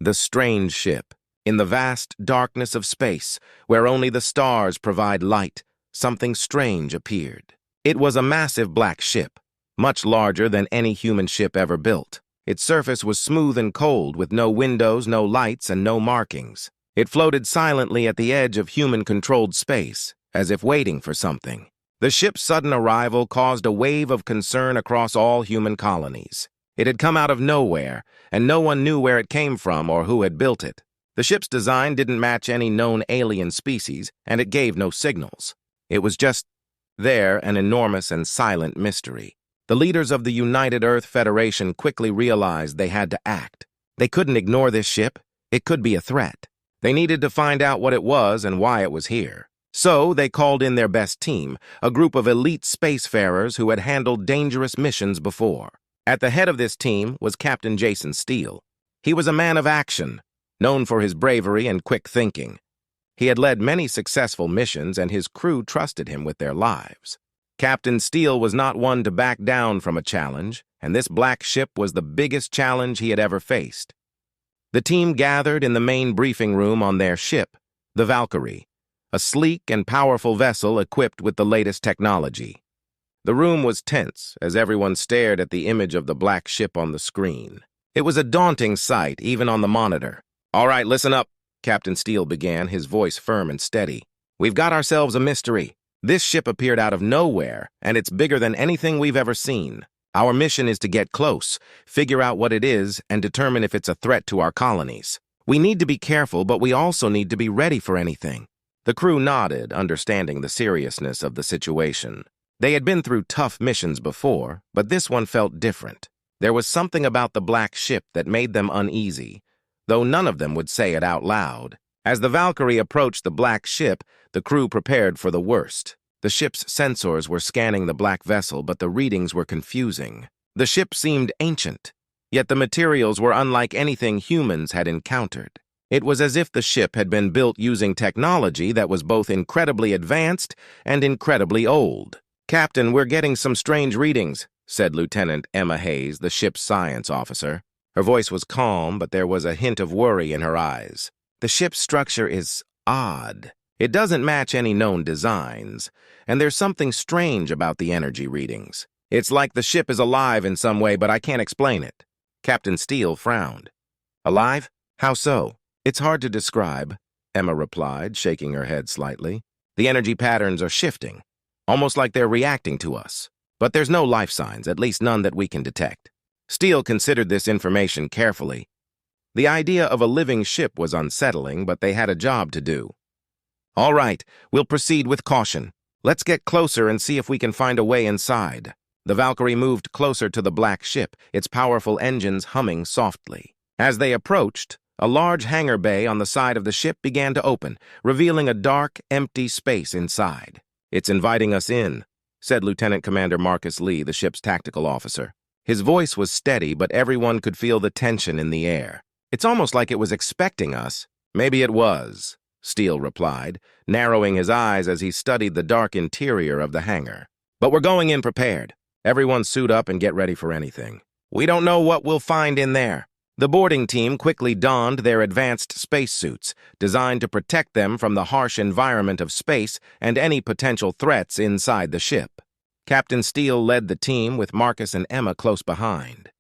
The strange ship. In the vast darkness of space, where only the stars provide light, something strange appeared. It was a massive black ship, much larger than any human ship ever built. Its surface was smooth and cold, with no windows, no lights, and no markings. It floated silently at the edge of human-controlled space, as if waiting for something. The ship's sudden arrival caused a wave of concern across all human colonies. It had come out of nowhere, and no one knew where it came from or who had built it. The ship's design didn't match any known alien species, and it gave no signals. It was just there, an enormous and silent mystery. The leaders of the United Earth Federation quickly realized they had to act. They couldn't ignore this ship. It could be a threat. They needed to find out what it was and why it was here. So they called in their best team, a group of elite spacefarers who had handled dangerous missions before. At the head of this team was Captain Jason Steele. He was a man of action, known for his bravery and quick thinking. He had led many successful missions, and his crew trusted him with their lives. Captain Steele was not one to back down from a challenge, and this black ship was the biggest challenge he had ever faced. The team gathered in the main briefing room on their ship, the Valkyrie, a sleek and powerful vessel equipped with the latest technology. The room was tense as everyone stared at the image of the black ship on the screen. It was a daunting sight, even on the monitor. "All right, listen up," Captain Steele began, his voice firm and steady. "We've got ourselves a mystery. This ship appeared out of nowhere, and it's bigger than anything we've ever seen. Our mission is to get close, figure out what it is, and determine if it's a threat to our colonies. We need to be careful, but we also need to be ready for anything." The crew nodded, understanding the seriousness of the situation. They had been through tough missions before, but this one felt different. There was something about the black ship that made them uneasy, though none of them would say it out loud. As the Valkyrie approached the black ship, the crew prepared for the worst. The ship's sensors were scanning the black vessel, but the readings were confusing. The ship seemed ancient, yet the materials were unlike anything humans had encountered. It was as if the ship had been built using technology that was both incredibly advanced and incredibly old. "Captain, we're getting some strange readings," said Lieutenant Emma Hayes, the ship's science officer. Her voice was calm, but there was a hint of worry in her eyes. "The ship's structure is odd. It doesn't match any known designs, and there's something strange about the energy readings. It's like the ship is alive in some way, but I can't explain it." Captain Steele frowned. "Alive? How so?" "It's hard to describe," Emma replied, shaking her head slightly. "The energy patterns are shifting, almost like they're reacting to us. But there's no life signs, at least none that we can detect." Steele considered this information carefully. The idea of a living ship was unsettling, but they had a job to do. "All right, we'll proceed with caution. Let's get closer and see if we can find a way inside." The Valkyrie moved closer to the black ship, its powerful engines humming softly. As they approached, a large hangar bay on the side of the ship began to open, revealing a dark, empty space inside. "It's inviting us in," said Lieutenant Commander Marcus Lee, the ship's tactical officer. His voice was steady, but everyone could feel the tension in the air. "It's almost like it was expecting us." "Maybe it was," Steele replied, narrowing his eyes as he studied the dark interior of the hangar. "But we're going in prepared. Everyone suit up and get ready for anything. We don't know what we'll find in there." The boarding team quickly donned their advanced spacesuits, designed to protect them from the harsh environment of space and any potential threats inside the ship. Captain Steele led the team with Marcus and Emma close behind.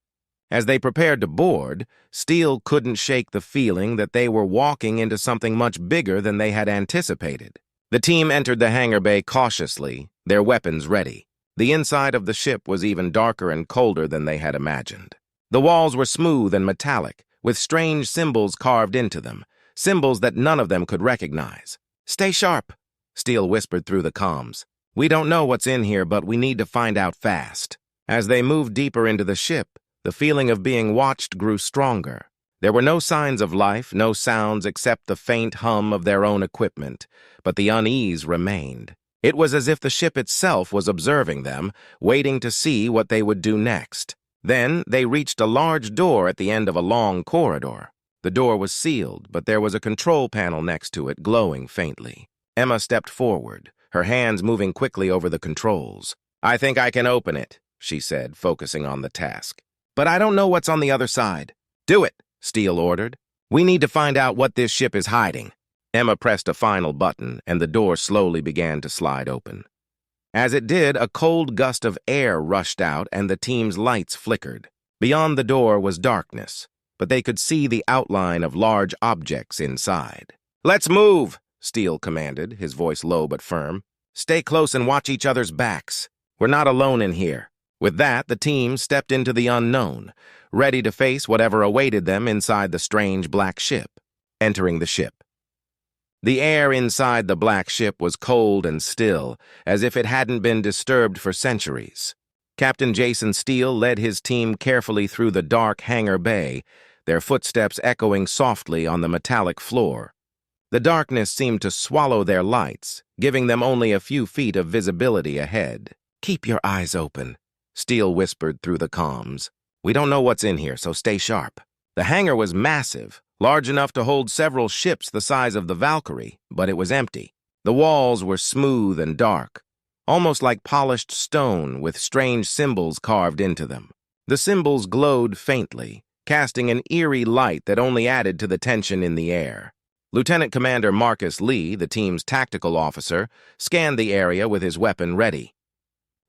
As they prepared to board, Steele couldn't shake the feeling that they were walking into something much bigger than they had anticipated. The team entered the hangar bay cautiously, their weapons ready. The inside of the ship was even darker and colder than they had imagined. The walls were smooth and metallic, with strange symbols carved into them, symbols that none of them could recognize. "Stay sharp," Steele whispered through the comms. "We don't know what's in here, but we need to find out fast." As they moved deeper into the ship, the feeling of being watched grew stronger. There were no signs of life, no sounds except the faint hum of their own equipment, but the unease remained. It was as if the ship itself was observing them, waiting to see what they would do next. Then they reached a large door at the end of a long corridor. The door was sealed, but there was a control panel next to it, glowing faintly. Emma stepped forward, her hands moving quickly over the controls. "I think I can open it," she said, focusing on the task. "But I don't know what's on the other side." "Do it," Steele ordered. We need to find out what this ship is hiding. Emma pressed a final button, and the door slowly began to slide open. As it did, a cold gust of air rushed out, and the team's lights flickered. Beyond the door was darkness, but they could see the outline of large objects inside. "Let's move," Steele commanded, his voice low but firm. "Stay close and watch each other's backs. We're not alone in here." With that, the team stepped into the unknown, ready to face whatever awaited them inside the strange black ship. Entering the ship. The air inside the black ship was cold and still, as if it hadn't been disturbed for centuries. Captain Jason Steele led his team carefully through the dark hangar bay, their footsteps echoing softly on the metallic floor. The darkness seemed to swallow their lights, giving them only a few feet of visibility ahead. "Keep your eyes open," Steele whispered through the comms. "We don't know what's in here, so stay sharp." The hangar was massive, large enough to hold several ships the size of the Valkyrie, but it was empty. The walls were smooth and dark, almost like polished stone with strange symbols carved into them. The symbols glowed faintly, casting an eerie light that only added to the tension in the air. Lieutenant Commander Marcus Lee, the team's tactical officer, scanned the area with his weapon ready.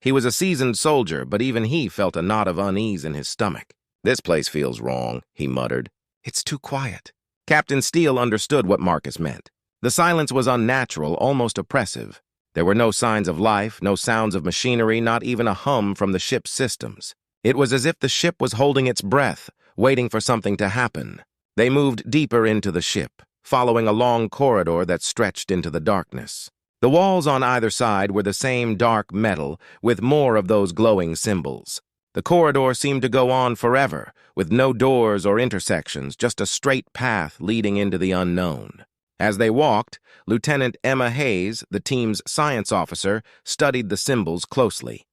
He was a seasoned soldier, but even he felt a knot of unease in his stomach. "This place feels wrong," he muttered. "It's too quiet." Captain Steele understood what Marcus meant. The silence was unnatural, almost oppressive. There were no signs of life, no sounds of machinery, not even a hum from the ship's systems. It was as if the ship was holding its breath, waiting for something to happen. They moved deeper into the ship, following a long corridor that stretched into the darkness. The walls on either side were the same dark metal, with more of those glowing symbols. The corridor seemed to go on forever, with no doors or intersections, just a straight path leading into the unknown. As they walked, Lieutenant Emma Hayes, the team's science officer, studied the symbols closely.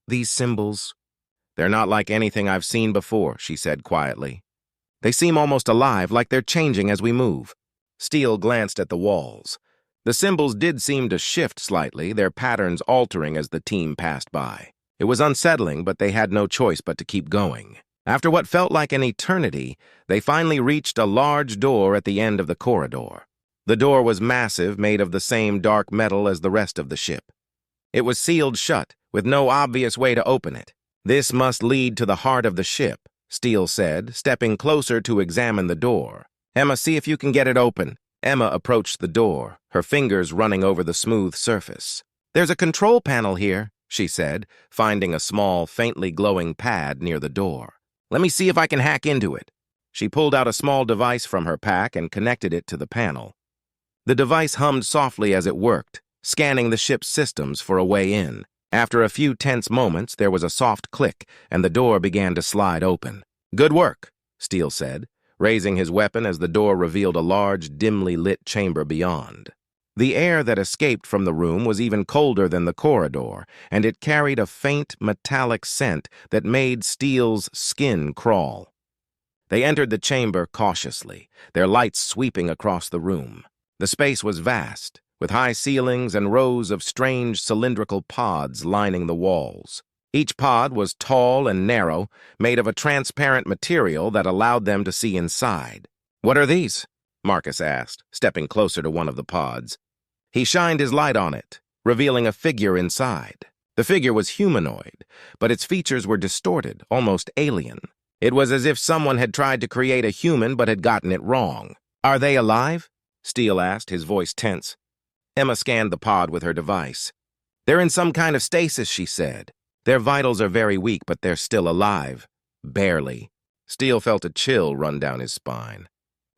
"These symbols, they're not like anything I've seen before," she said quietly. "They seem almost alive, like they're changing as we move." Steele glanced at the walls. The symbols did seem to shift slightly, their patterns altering as the team passed by. It was unsettling, but they had no choice but to keep going. After what felt like an eternity, they finally reached a large door at the end of the corridor. The door was massive, made of the same dark metal as the rest of the ship. It was sealed shut, with no obvious way to open it. "This must lead to the heart of the ship," Steele said, stepping closer to examine the door. "Emma, see if you can get it open." Emma approached the door, her fingers running over the smooth surface. "There's a control panel here," she said, finding a small, faintly glowing pad near the door. "Let me see if I can hack into it." She pulled out a small device from her pack and connected it to the panel. The device hummed softly as it worked, scanning the ship's systems for a way in. After a few tense moments, there was a soft click, and the door began to slide open. "Good work," Steele said, raising his weapon as the door revealed a large, dimly lit chamber beyond. The air that escaped from the room was even colder than the corridor, and it carried a faint, metallic scent that made Steele's skin crawl. They entered the chamber cautiously, their lights sweeping across the room. The space was vast, with high ceilings and rows of strange cylindrical pods lining the walls. Each pod was tall and narrow, made of a transparent material that allowed them to see inside. "What are these?" Marcus asked, stepping closer to one of the pods. He shined his light on it, revealing a figure inside. The figure was humanoid, but its features were distorted, almost alien. It was as if someone had tried to create a human but had gotten it wrong. "Are they alive?" Steele asked, his voice tense. Emma scanned the pod with her device. "They're in some kind of stasis," she said. "Their vitals are very weak, but they're still alive." "Barely." Steele felt a chill run down his spine.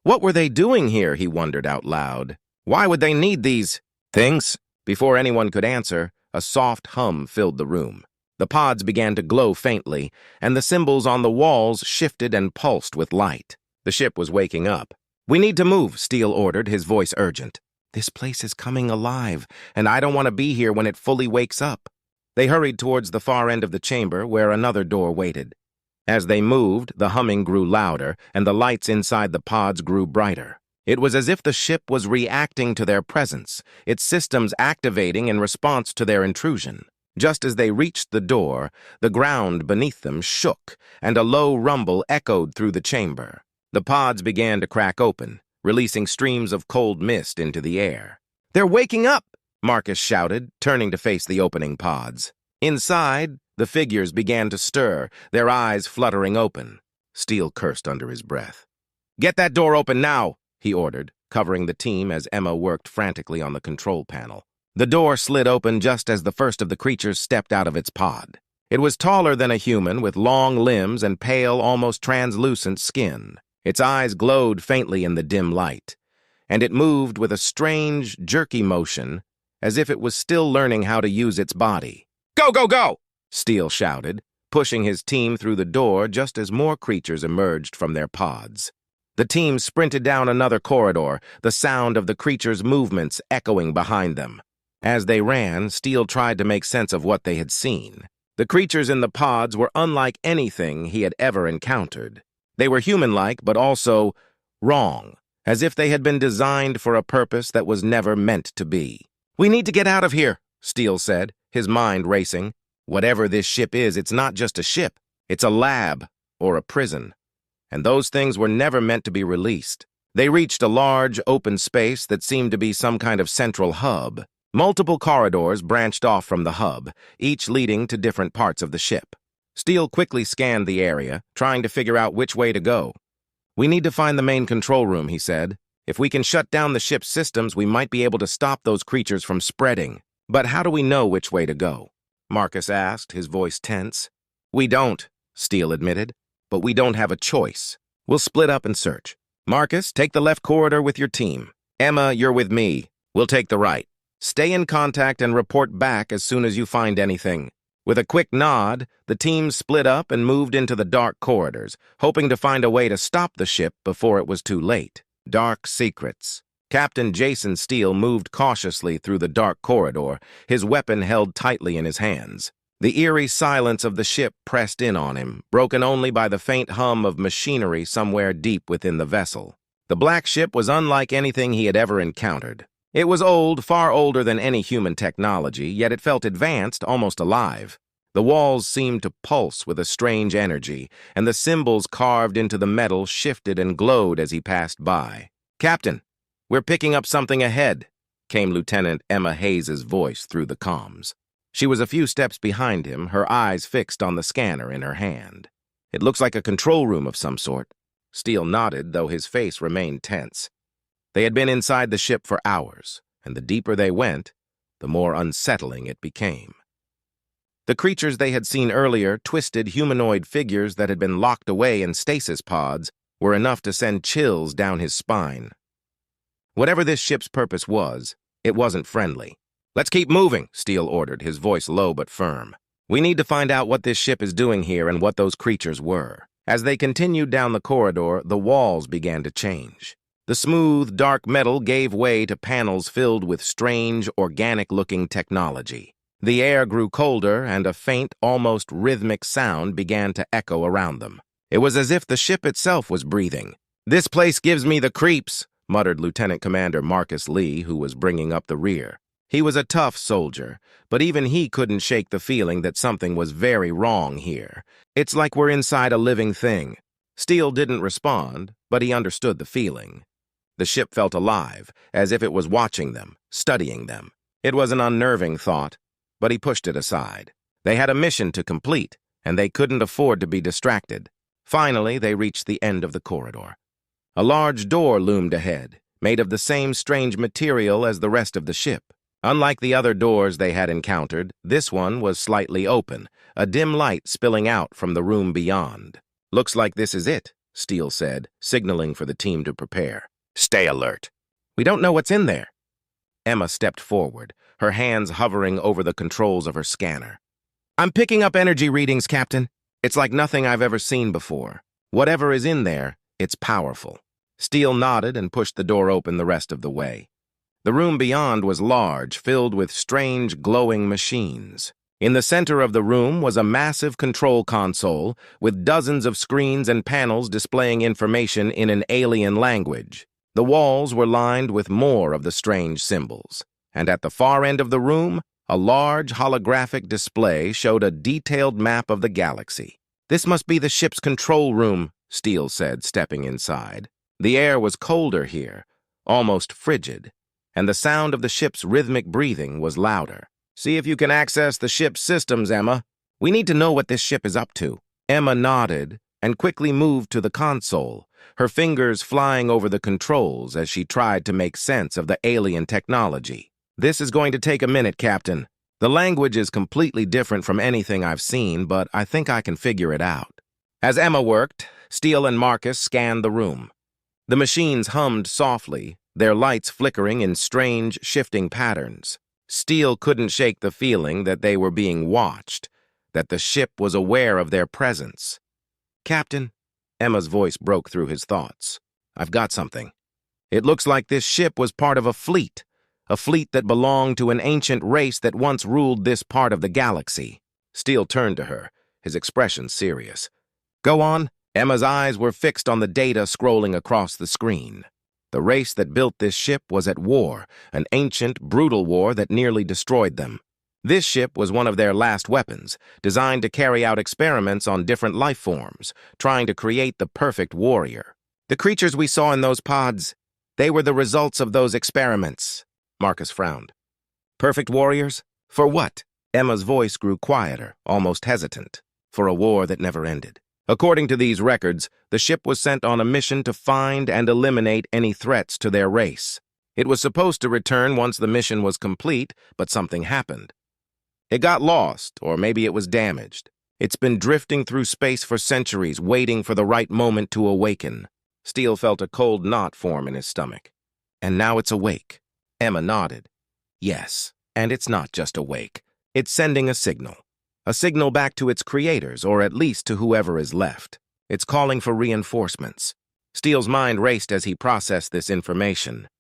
What were they doing here, he wondered out loud. Why would they need these things? Before anyone could answer, a soft hum filled the room. The pods began to glow faintly, and the symbols on the walls shifted and pulsed with light. The ship was waking up. "We need to move," Steele ordered, his voice urgent. "This place is coming alive, and I don't want to be here when it fully wakes up." They hurried towards the far end of the chamber, where another door waited. As they moved, the humming grew louder, and the lights inside the pods grew brighter. It was as if the ship was reacting to their presence, its systems activating in response to their intrusion. Just as they reached the door, the ground beneath them shook, and a low rumble echoed through the chamber. The pods began to crack open, releasing streams of cold mist into the air. "They're waking up!" Marcus shouted, turning to face the opening pods. Inside, the figures began to stir, their eyes fluttering open. Steele cursed under his breath. "Get that door open now!" he ordered, covering the team as Emma worked frantically on the control panel. The door slid open just as the first of the creatures stepped out of its pod. It was taller than a human, with long limbs and pale, almost translucent skin. Its eyes glowed faintly in the dim light, and it moved with a strange, jerky motion, as if it was still learning how to use its body. "Go, go, go!" Steele shouted, pushing his team through the door just as more creatures emerged from their pods. The team sprinted down another corridor, the sound of the creatures' movements echoing behind them. As they ran, Steele tried to make sense of what they had seen. The creatures in the pods were unlike anything he had ever encountered. They were human-like, but also wrong, as if they had been designed for a purpose that was never meant to be. "We need to get out of here," Steele said, his mind racing. "Whatever this ship is, it's not just a ship. It's a lab or a prison. And those things were never meant to be released." They reached a large, open space that seemed to be some kind of central hub. Multiple corridors branched off from the hub, each leading to different parts of the ship. Steele quickly scanned the area, trying to figure out which way to go. "We need to find the main control room," he said. "If we can shut down the ship's systems, we might be able to stop those creatures from spreading. But how do we know which way to go?" Marcus asked, his voice tense. "We don't," Steele admitted, "but we don't have a choice. We'll split up and search. Marcus, take the left corridor with your team. Emma, you're with me. We'll take the right. Stay in contact and report back as soon as you find anything." With a quick nod, the team split up and moved into the dark corridors, hoping to find a way to stop the ship before it was too late. Dark secrets. Captain Jason Steele moved cautiously through the dark corridor, his weapon held tightly in his hands. The eerie silence of the ship pressed in on him, broken only by the faint hum of machinery somewhere deep within the vessel. The black ship was unlike anything he had ever encountered. It was old, far older than any human technology, yet it felt advanced, almost alive. The walls seemed to pulse with a strange energy, and the symbols carved into the metal shifted and glowed as he passed by. "Captain, we're picking up something ahead," came Lieutenant Emma Hayes's voice through the comms. She was a few steps behind him, her eyes fixed on the scanner in her hand. "It looks like a control room of some sort." Steele nodded, though his face remained tense. They had been inside the ship for hours, and the deeper they went, the more unsettling it became. The creatures they had seen earlier, twisted humanoid figures that had been locked away in stasis pods, were enough to send chills down his spine. Whatever this ship's purpose was, it wasn't friendly. "Let's keep moving," Steele ordered, his voice low but firm. "We need to find out what this ship is doing here and what those creatures were." As they continued down the corridor, the walls began to change. The smooth, dark metal gave way to panels filled with strange, organic-looking technology. The air grew colder, and a faint, almost rhythmic sound began to echo around them. It was as if the ship itself was breathing. "This place gives me the creeps," muttered Lieutenant Commander Marcus Lee, who was bringing up the rear. He was a tough soldier, but even he couldn't shake the feeling that something was very wrong here. "It's like we're inside a living thing." Steele didn't respond, but he understood the feeling. The ship felt alive, as if it was watching them, studying them. It was an unnerving thought, but he pushed it aside. They had a mission to complete, and they couldn't afford to be distracted. Finally, they reached the end of the corridor. A large door loomed ahead, made of the same strange material as the rest of the ship. Unlike the other doors they had encountered, this one was slightly open, a dim light spilling out from the room beyond. "Looks like this is it," Steele said, signaling for the team to prepare. "Stay alert. We don't know what's in there." Emma stepped forward, her hands hovering over the controls of her scanner. "I'm picking up energy readings, Captain. It's like nothing I've ever seen before. Whatever is in there, it's powerful." Steele nodded and pushed the door open the rest of the way. The room beyond was large, filled with strange, glowing machines. In the center of the room was a massive control console with dozens of screens and panels displaying information in an alien language. The walls were lined with more of the strange symbols, and at the far end of the room, a large holographic display showed a detailed map of the galaxy. "This must be the ship's control room," Steele said, stepping inside. The air was colder here, almost frigid, and the sound of the ship's rhythmic breathing was louder. "See if you can access the ship's systems, Emma. We need to know what this ship is up to." Emma nodded and quickly moved to the console, her fingers flying over the controls as she tried to make sense of the alien technology. "This is going to take a minute, Captain. The language is completely different from anything I've seen, but I think I can figure it out." As Emma worked, Steele and Marcus scanned the room. The machines hummed softly, their lights flickering in strange, shifting patterns. Steele couldn't shake the feeling that they were being watched, that the ship was aware of their presence. "Captain," Emma's voice broke through his thoughts. "I've got something. It looks like this ship was part of a fleet that belonged to an ancient race that once ruled this part of the galaxy." Steele turned to her, his expression serious. "Go on." Emma's eyes were fixed on the data scrolling across the screen. The race that built this ship was at war, an ancient, brutal war that nearly destroyed them. This ship was one of their last weapons, designed to carry out experiments on different life forms, trying to create the perfect warrior. "The creatures we saw in those pods, they were the results of those experiments." Marcus frowned. "Perfect warriors? For what?" Emma's voice grew quieter, almost hesitant. "For a war that never ended. According to these records, the ship was sent on a mission to find and eliminate any threats to their race. It was supposed to return once the mission was complete, but something happened. It got lost, or maybe it was damaged. It's been drifting through space for centuries, waiting for the right moment to awaken." Steele felt a cold knot form in his stomach. "And now it's awake." Emma nodded. "Yes, and it's not just awake. It's sending a signal. A signal back to its creators, or at least to whoever is left. It's calling for reinforcements." Steele's mind raced as he processed this information.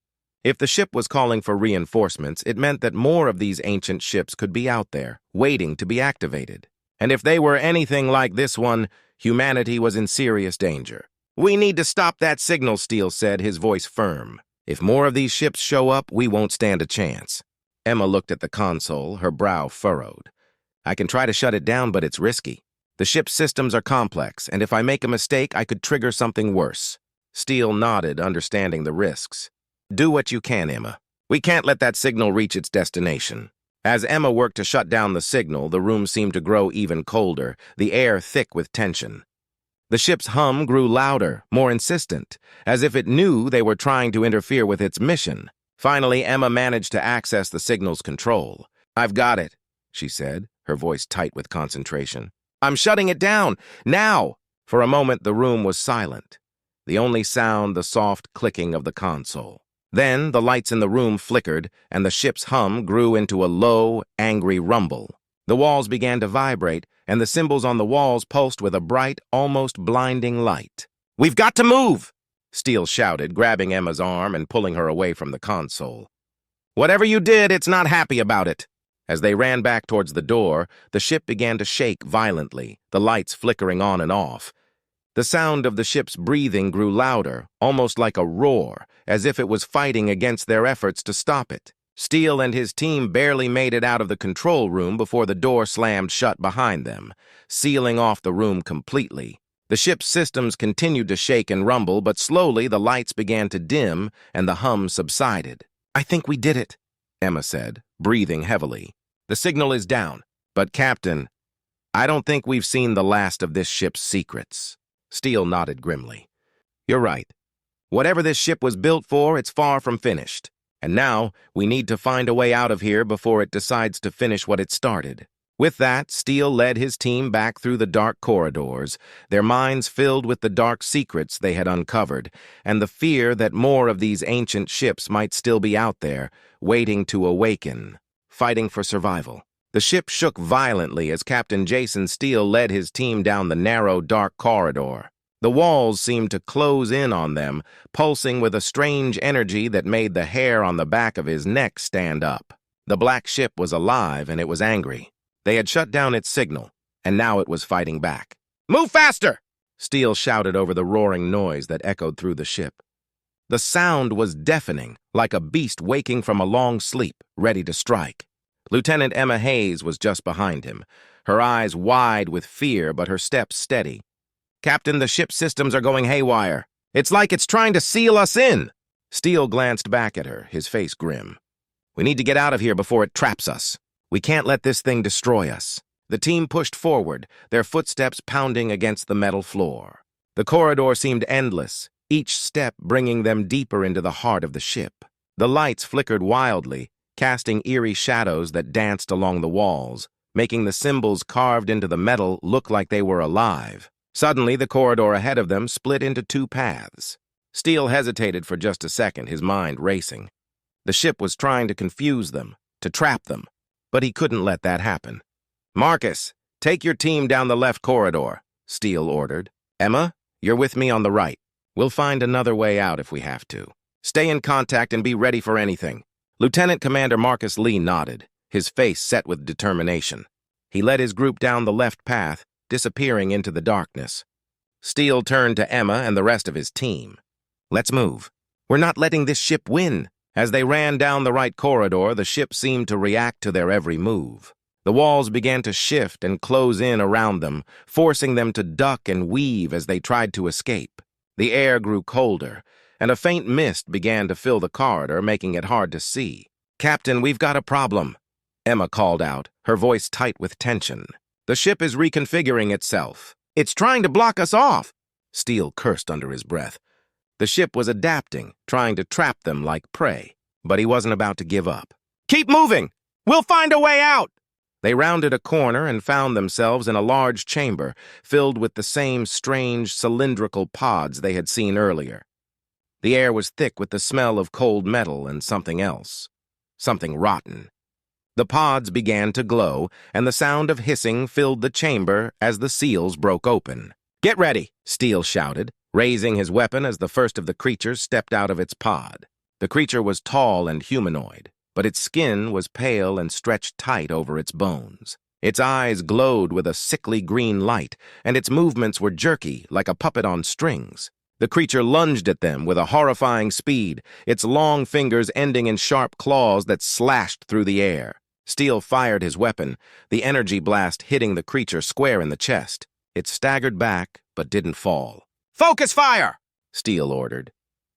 If the ship was calling for reinforcements, it meant that more of these ancient ships could be out there, waiting to be activated. And if they were anything like this one, humanity was in serious danger. "We need to stop that signal," Steele said, his voice firm. "If more of these ships show up, we won't stand a chance." Emma looked at the console, her brow furrowed. "I can try to shut it down, but it's risky. The ship's systems are complex, and if I make a mistake, I could trigger something worse." Steele nodded, understanding the risks. "Do what you can, Emma. We can't let that signal reach its destination." As Emma worked to shut down the signal, the room seemed to grow even colder, the air thick with tension. The ship's hum grew louder, more insistent, as if it knew they were trying to interfere with its mission. Finally, Emma managed to access the signal's control. "I've got it," she said, her voice tight with concentration. "I'm shutting it down, now!" For a moment, the room was silent. The only sound, the soft clicking of the console. Then, the lights in the room flickered, and the ship's hum grew into a low, angry rumble. The walls began to vibrate, and the symbols on the walls pulsed with a bright, almost blinding light. "We've got to move!" Steele shouted, grabbing Emma's arm and pulling her away from the console. "Whatever you did, it's not happy about it." As they ran back towards the door, the ship began to shake violently, the lights flickering on and off. The sound of the ship's breathing grew louder, almost like a roar, as if it was fighting against their efforts to stop it. Steele and his team barely made it out of the control room before the door slammed shut behind them, sealing off the room completely. The ship's systems continued to shake and rumble, but slowly the lights began to dim and the hum subsided. "I think we did it," Emma said, breathing heavily. "The signal is down. But, Captain, I don't think we've seen the last of this ship's secrets." Steele nodded grimly. "You're right. Whatever this ship was built for, it's far from finished. And now, we need to find a way out of here before it decides to finish what it started." With that, Steele led his team back through the dark corridors, their minds filled with the dark secrets they had uncovered, and the fear that more of these ancient ships might still be out there, waiting to awaken, fighting for survival. The ship shook violently as Captain Jason Steele led his team down the narrow, dark corridor. The walls seemed to close in on them, pulsing with a strange energy that made the hair on the back of his neck stand up. The black ship was alive, and it was angry. They had shut down its signal, and now it was fighting back. "Move faster!" Steele shouted over the roaring noise that echoed through the ship. The sound was deafening, like a beast waking from a long sleep, ready to strike. Lieutenant Emma Hayes was just behind him, her eyes wide with fear but her steps steady. Captain, the ship's systems are going haywire. It's like it's trying to seal us in. Steele glanced back at her, his face grim. We need to get out of here before it traps us. We can't let this thing destroy us. The team pushed forward, their footsteps pounding against the metal floor. The corridor seemed endless, each step bringing them deeper into the heart of the ship. The lights flickered wildly, casting eerie shadows that danced along the walls, making the symbols carved into the metal look like they were alive. Suddenly, the corridor ahead of them split into two paths. Steele hesitated for just a second, his mind racing. The ship was trying to confuse them, to trap them, but he couldn't let that happen. Marcus, take your team down the left corridor, Steele ordered. Emma, you're with me on the right. We'll find another way out if we have to. Stay in contact and be ready for anything. Lieutenant Commander Marcus Lee nodded, his face set with determination. He led his group down the left path, disappearing into the darkness. Steele turned to Emma and the rest of his team. Let's move. We're not letting this ship win. As they ran down the right corridor, the ship seemed to react to their every move. The walls began to shift and close in around them, forcing them to duck and weave as they tried to escape. The air grew colder, and a faint mist began to fill the corridor, making it hard to see. Captain, we've got a problem, Emma called out, her voice tight with tension. The ship is reconfiguring itself. It's trying to block us off, Steele cursed under his breath. The ship was adapting, trying to trap them like prey, but he wasn't about to give up. Keep moving! We'll find a way out! They rounded a corner and found themselves in a large chamber filled with the same strange cylindrical pods they had seen earlier. The air was thick with the smell of cold metal and something else. Something rotten. The pods began to glow, and the sound of hissing filled the chamber as the seals broke open. Get ready, Steele shouted, raising his weapon as the first of the creatures stepped out of its pod. The creature was tall and humanoid, but its skin was pale and stretched tight over its bones. Its eyes glowed with a sickly green light, and its movements were jerky, like a puppet on strings. The creature lunged at them with a horrifying speed, its long fingers ending in sharp claws that slashed through the air. Steele fired his weapon, the energy blast hitting the creature square in the chest. It staggered back, but didn't fall. Focus fire! Steele ordered.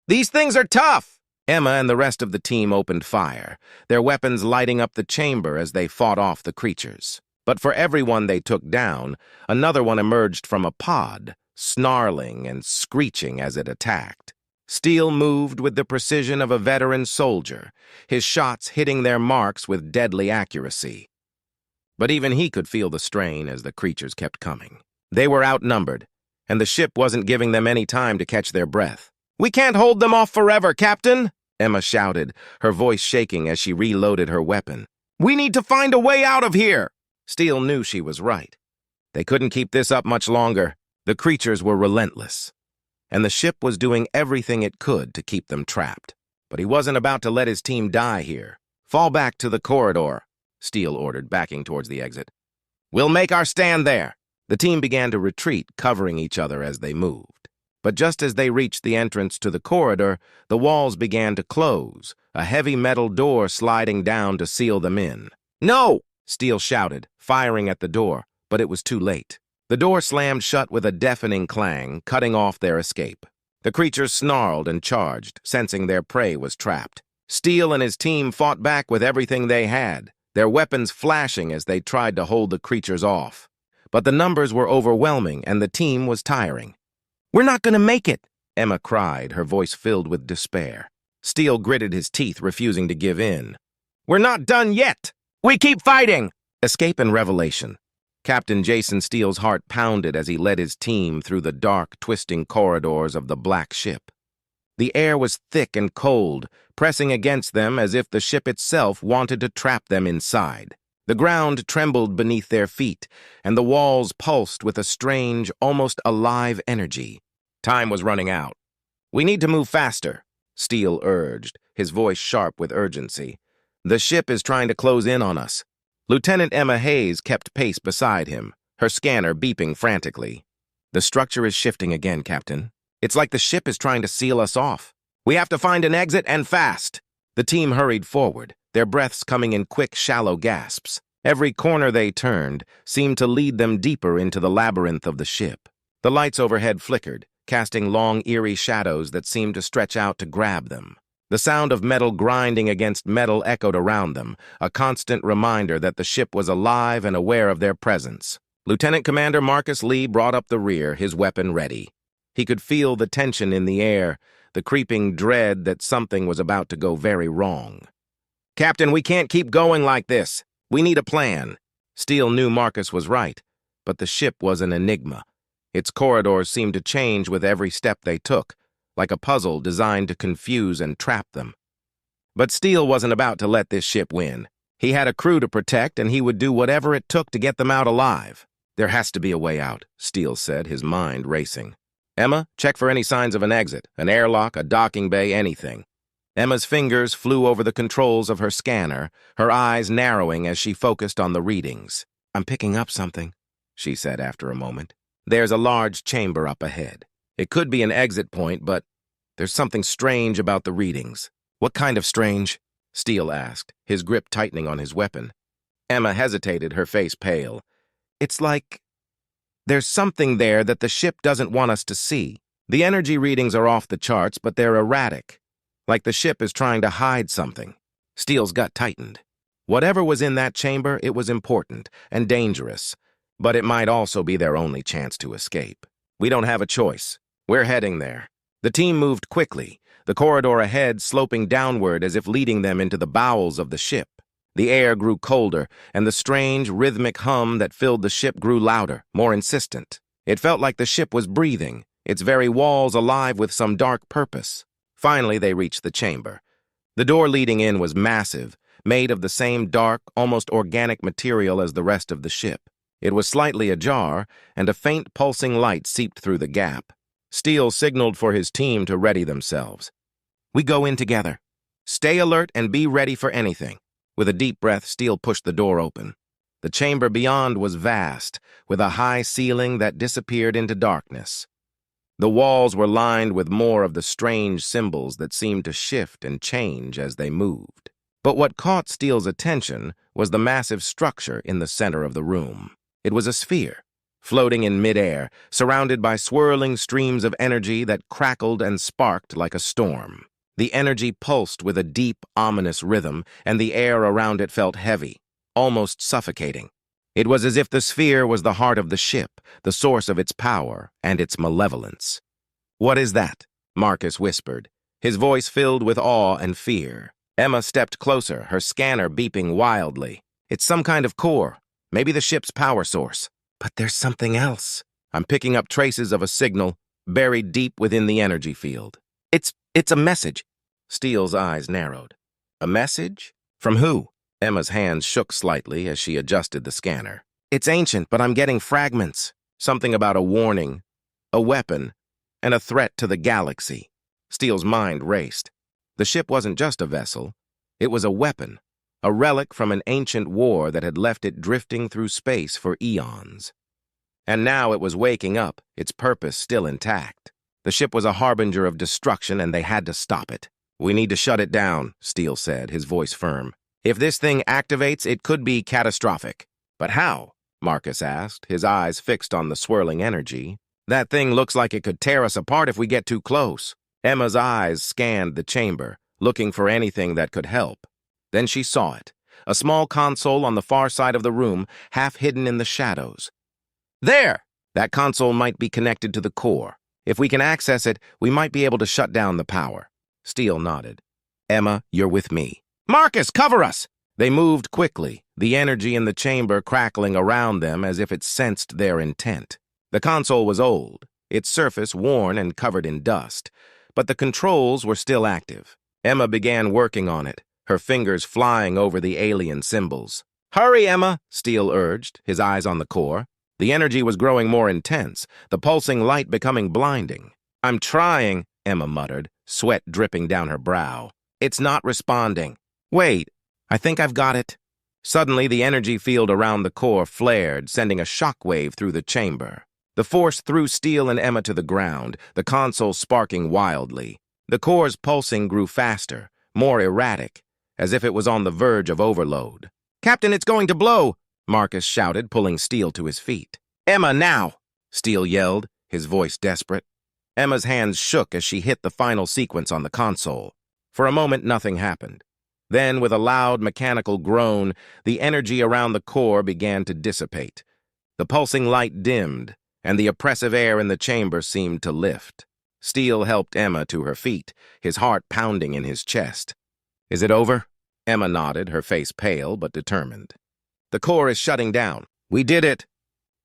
These things are tough! Emma and the rest of the team opened fire, their weapons lighting up the chamber as they fought off the creatures. But for every one they took down, another one emerged from a pod, snarling and screeching as it attacked. Steele moved with the precision of a veteran soldier, his shots hitting their marks with deadly accuracy. But even he could feel the strain as the creatures kept coming. They were outnumbered, and the ship wasn't giving them any time to catch their breath. We can't hold them off forever, Captain, Emma shouted, her voice shaking as she reloaded her weapon. We need to find a way out of here! Steele knew she was right. They couldn't keep this up much longer. The creatures were relentless, and the ship was doing everything it could to keep them trapped. But he wasn't about to let his team die here. Fall back to the corridor, Steele ordered, backing towards the exit. We'll make our stand there. The team began to retreat, covering each other as they moved. But just as they reached the entrance to the corridor, the walls began to close, a heavy metal door sliding down to seal them in. No! Steele shouted, firing at the door, but it was too late. The door slammed shut with a deafening clang, cutting off their escape. The creatures snarled and charged, sensing their prey was trapped. Steele and his team fought back with everything they had, their weapons flashing as they tried to hold the creatures off. But the numbers were overwhelming, and the team was tiring. We're not going to make it, Emma cried, her voice filled with despair. Steele gritted his teeth, refusing to give in. We're not done yet! We keep fighting! Escape and revelation. Captain Jason Steele's heart pounded as he led his team through the dark, twisting corridors of the black ship. The air was thick and cold, pressing against them as if the ship itself wanted to trap them inside. The ground trembled beneath their feet, and the walls pulsed with a strange, almost alive energy. Time was running out. We need to move faster, Steele urged, his voice sharp with urgency. The ship is trying to close in on us. Lieutenant Emma Hayes kept pace beside him, her scanner beeping frantically. The structure is shifting again, Captain. It's like the ship is trying to seal us off. We have to find an exit, and fast. The team hurried forward, their breaths coming in quick, shallow gasps. Every corner they turned seemed to lead them deeper into the labyrinth of the ship. The lights overhead flickered, casting long, eerie shadows that seemed to stretch out to grab them. The sound of metal grinding against metal echoed around them, a constant reminder that the ship was alive and aware of their presence. Lieutenant Commander Marcus Lee brought up the rear, his weapon ready. He could feel the tension in the air, the creeping dread that something was about to go very wrong. "Captain, we can't keep going like this. We need a plan." Steele knew Marcus was right, but the ship was an enigma. Its corridors seemed to change with every step they took, like a puzzle designed to confuse and trap them. But Steele wasn't about to let this ship win. He had a crew to protect, and he would do whatever it took to get them out alive. "There has to be a way out," Steele said, his mind racing. "Emma, check for any signs of an exit, an airlock, a docking bay, anything." Emma's fingers flew over the controls of her scanner, her eyes narrowing as she focused on the readings. "I'm picking up something," she said after a moment. "There's a large chamber up ahead. It could be an exit point, but there's something strange about the readings." "What kind of strange?" Steele asked, his grip tightening on his weapon. Emma hesitated, her face pale. "It's like there's something there that the ship doesn't want us to see. The energy readings are off the charts, but they're erratic, like the ship is trying to hide something." Steele's gut tightened. Whatever was in that chamber, it was important and dangerous, but it might also be their only chance to escape. "We don't have a choice. We're heading there." The team moved quickly, the corridor ahead sloping downward as if leading them into the bowels of the ship. The air grew colder, and the strange, rhythmic hum that filled the ship grew louder, more insistent. It felt like the ship was breathing, its very walls alive with some dark purpose. Finally, they reached the chamber. The door leading in was massive, made of the same dark, almost organic material as the rest of the ship. It was slightly ajar, and a faint pulsing light seeped through the gap. Steele signaled for his team to ready themselves. "We go in together. Stay alert and be ready for anything." With a deep breath, Steele pushed the door open. The chamber beyond was vast, with a high ceiling that disappeared into darkness. The walls were lined with more of the strange symbols that seemed to shift and change as they moved. But what caught Steele's attention was the massive structure in the center of the room. It was a sphere, floating in midair, surrounded by swirling streams of energy that crackled and sparked like a storm. The energy pulsed with a deep, ominous rhythm, and the air around it felt heavy, almost suffocating. It was as if the sphere was the heart of the ship, the source of its power and its malevolence. "What is that?" Marcus whispered, his voice filled with awe and fear. Emma stepped closer, her scanner beeping wildly. "It's some kind of core, maybe the ship's power source. But there's something else." "I'm picking up traces of a signal buried deep within the energy field." It's a message." Steele's eyes narrowed. "A message? From who?" Emma's hands shook slightly as she adjusted the scanner. "It's ancient, but I'm getting fragments. Something about a warning, a weapon, and a threat to the galaxy." Steele's mind raced. The ship wasn't just a vessel. It was a weapon, a relic from an ancient war that had left it drifting through space for eons. And now it was waking up, its purpose still intact. The ship was a harbinger of destruction, and they had to stop it. "We need to shut it down," Steele said, his voice firm. "If this thing activates, it could be catastrophic." "But how?" Marcus asked, his eyes fixed on the swirling energy. "That thing looks like it could tear us apart if we get too close." Emma's eyes scanned the chamber, looking for anything that could help. Then she saw it, a small console on the far side of the room, half hidden in the shadows. "There!" That console might be connected to the core. If we can access it, we might be able to shut down the power. Steele nodded. "Emma, you're with me." "Marcus, cover us!" They moved quickly, the energy in the chamber crackling around them as if it sensed their intent. The console was old, its surface worn and covered in dust, but the controls were still active. Emma began working on it, her fingers flying over the alien symbols. "Hurry, Emma," Steele urged, his eyes on the core. The energy was growing more intense, the pulsing light becoming blinding. "I'm trying," Emma muttered, sweat dripping down her brow. "It's not responding." "Wait, I think I've got it." Suddenly, the energy field around the core flared, sending a shockwave through the chamber. The force threw Steele and Emma to the ground, the console sparking wildly. The core's pulsing grew faster, more erratic, as if it was on the verge of overload. "Captain, it's going to blow!" Marcus shouted, pulling Steele to his feet. "Emma, now!" Steele yelled, his voice desperate. Emma's hands shook as she hit the final sequence on the console. For a moment, nothing happened. Then, with a loud mechanical groan, the energy around the core began to dissipate. The pulsing light dimmed, and the oppressive air in the chamber seemed to lift. Steele helped Emma to her feet, his heart pounding in his chest. "Is it over?" Emma nodded, her face pale but determined. "The core is shutting down. We did it!"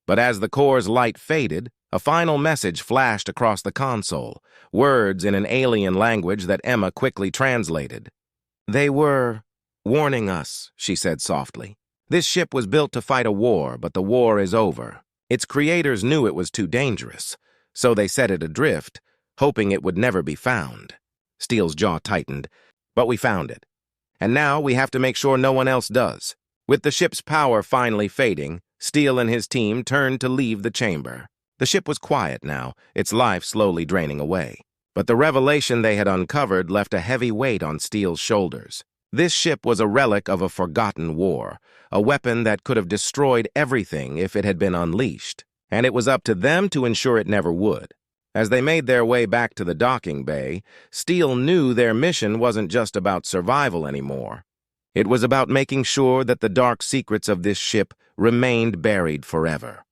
But as the core's light faded, a final message flashed across the console, words in an alien language that Emma quickly translated. "They were warning us," she said softly. "This ship was built to fight a war, but the war is over. Its creators knew it was too dangerous, so they set it adrift, hoping it would never be found." Steele's jaw tightened. "But we found it. And now we have to make sure no one else does." With the ship's power finally fading, Steele and his team turned to leave the chamber. The ship was quiet now, its life slowly draining away. But the revelation they had uncovered left a heavy weight on Steele's shoulders. This ship was a relic of a forgotten war, a weapon that could have destroyed everything if it had been unleashed, and it was up to them to ensure it never would. As they made their way back to the docking bay, Steele knew their mission wasn't just about survival anymore. It was about making sure that the dark secrets of this ship remained buried forever.